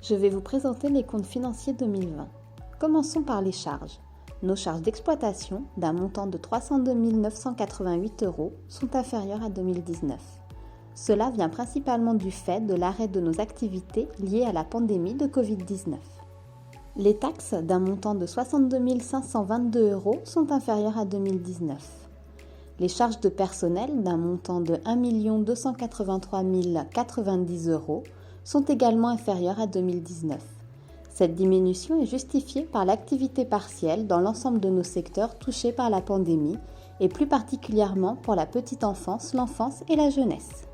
Je vais vous présenter les comptes financiers 2020. Commençons par les charges. Nos charges d'exploitation, d'un montant de 302 988 € sont inférieures à 2019. Cela vient principalement du fait de l'arrêt de nos activités liées à la pandémie de Covid-19. Les taxes, d'un montant de 62 522 € sont inférieures à 2019. Les charges de personnel, d'un montant de 1 283 090 € sont également inférieures à 2019. Cette diminution est justifiée par l'activité partielle dans l'ensemble de nos secteurs touchés par la pandémie et plus particulièrement pour la petite enfance, l'enfance et la jeunesse.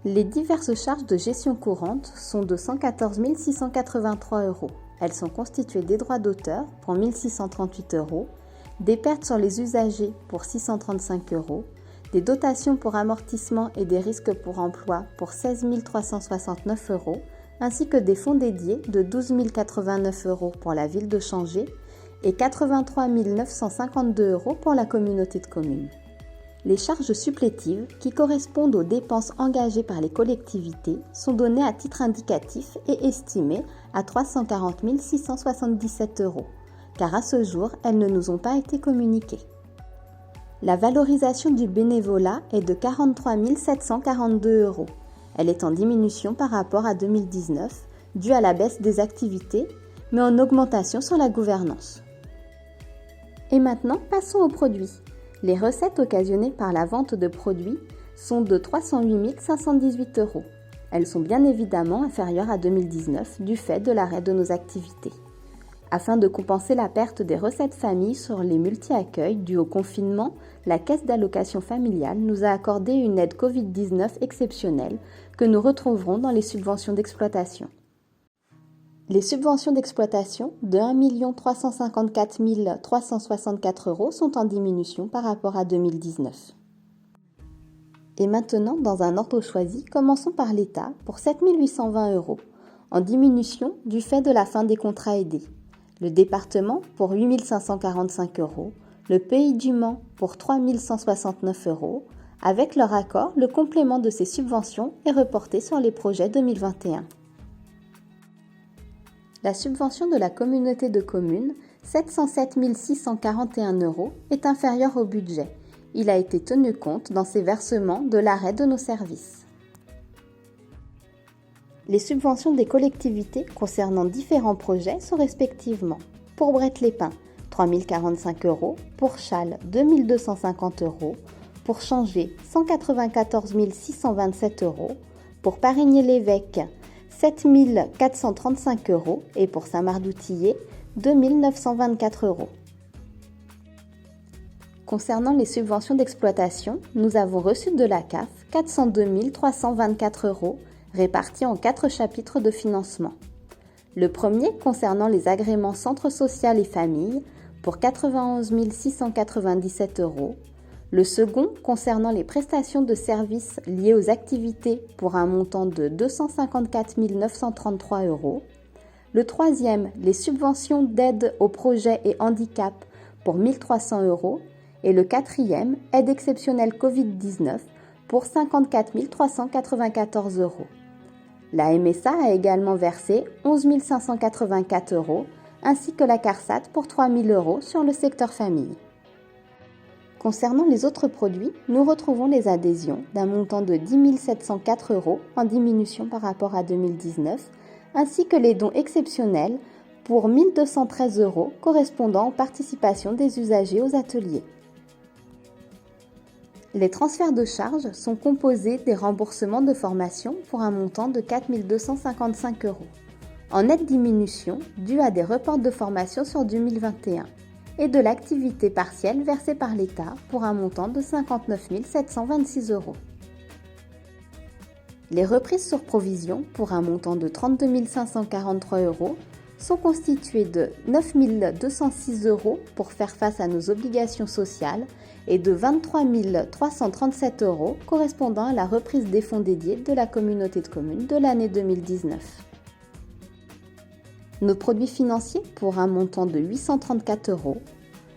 Les diverses charges de gestion courante sont de 114 683 €. Elles sont constituées des droits d'auteur pour 1 638 €, des pertes sur les usagers pour 635 €, des dotations pour amortissement et des risques pour emploi pour 16 369 €, ainsi que des fonds dédiés de 12 089 € pour la ville de Changé et 83 952 € pour la communauté de communes. Les charges supplétives, qui correspondent aux dépenses engagées par les collectivités, sont données à titre indicatif et estimées à 340 677 €, car à ce jour, elles ne nous ont pas été communiquées. La valorisation du bénévolat est de 43 742 €. Elle est en diminution par rapport à 2019, due à la baisse des activités, mais en augmentation sur la gouvernance. Et maintenant, passons aux produits. Les recettes occasionnées par la vente de produits sont de 308 518 €. Elles sont bien évidemment inférieures à 2019 du fait de l'arrêt de nos activités. Afin de compenser la perte des recettes famille sur les multi-accueils dus au confinement, la Caisse d'allocation familiale nous a accordé une aide Covid-19 exceptionnelle que nous retrouverons dans les subventions d'exploitation. Les subventions d'exploitation de 1 354 364 € sont en diminution par rapport à 2019. Et maintenant, dans un ordre choisi, commençons par l'État pour 7 820 €, en diminution du fait de la fin des contrats aidés. Le département pour 8 545 €, le Pays du Mans pour 3 169 €. Avec leur accord, le complément de ces subventions est reporté sur les projets 2021. La subvention de la communauté de communes, 707 641 €, est inférieure au budget. Il a été tenu compte dans ces versements de l'arrêt de nos services. Les subventions des collectivités concernant différents projets sont respectivement pour Brette-les-Pins, 3 045 €, pour Chasles, 2 250 €, pour Changé, 194 627 €, pour Parigny-l'Évêque, 7 435 € et pour Saint-Marc-d'Outillet, 2 924 €. Concernant les subventions d'exploitation, nous avons reçu de la CAF 402 324 € répartis en 4 chapitres de financement. Le premier concernant les agréments centre social et famille pour 91 697 €. Le second concernant les prestations de services liées aux activités pour un montant de 254 933 €. Le troisième, les subventions d'aide aux projets et handicap pour 1 300 €. Et le quatrième, aide exceptionnelle Covid-19 pour 54 394 €. La MSA a également versé 11 584 €, ainsi que la CARSAT pour 3 000 € sur le secteur famille. Concernant les autres produits, nous retrouvons les adhésions d'un montant de 10 704 € en diminution par rapport à 2019, ainsi que les dons exceptionnels pour 1 213 € correspondant aux participations des usagers aux ateliers. Les transferts de charges sont composés des remboursements de formation pour un montant de 4 255 €, en nette diminution due à des reports de formation sur 2021 et de l'activité partielle versée par l'État pour un montant de 59 726 €. Les reprises sur provision pour un montant de 32 543 € sont constituées de 9 206 € pour faire face à nos obligations sociales et de 23 337 € correspondant à la reprise des fonds dédiés de la communauté de communes de l'année 2019. Nos produits financiers pour un montant de 834 €.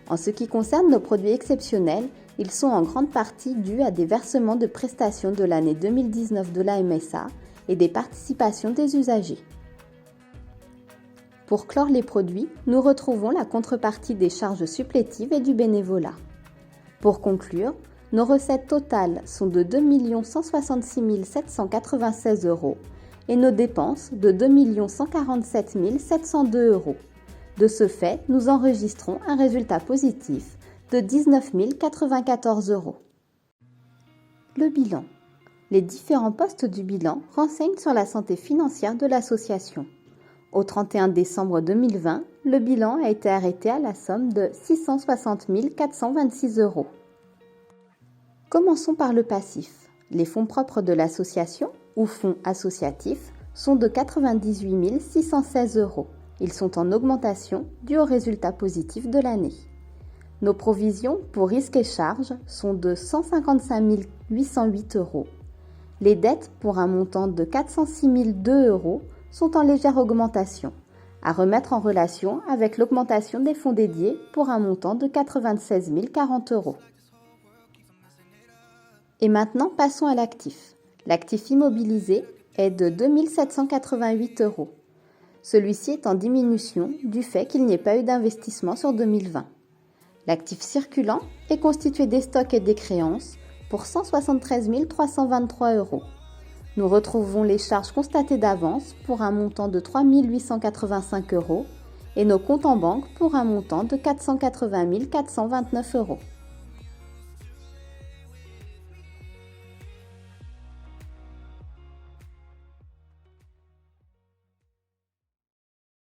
En ce qui concerne nos produits exceptionnels, ils sont en grande partie dus à des versements de prestations de l'année 2019 de la MSA et des participations des usagers. Pour clore les produits, nous retrouvons la contrepartie des charges supplétives et du bénévolat. Pour conclure, nos recettes totales sont de 2 166 796 € et nos dépenses de 2 147 702 €. De ce fait, nous enregistrons un résultat positif de 19 094 €. Le bilan. Les différents postes du bilan renseignent sur la santé financière de l'association. Au 31 décembre 2020, le bilan a été arrêté à la somme de 660 426 €. Commençons par le passif. Les fonds propres de l'association, ou fonds associatifs, sont de 98 616 €. Ils sont en augmentation dû au résultat positif de l'année. Nos provisions pour risques et charges sont de 155 808 €. Les dettes pour un montant de 406 002 € sont en légère augmentation, à remettre en relation avec l'augmentation des fonds dédiés pour un montant de 96 040 €. Et maintenant, passons à l'actif. L'actif immobilisé est de 2 788 €. Celui-ci est en diminution du fait qu'il n'y ait pas eu d'investissement sur 2020. L'actif circulant est constitué des stocks et des créances pour 173 323 €. Nous retrouvons les charges constatées d'avance pour un montant de 3 885 € et nos comptes en banque pour un montant de 480 429 €.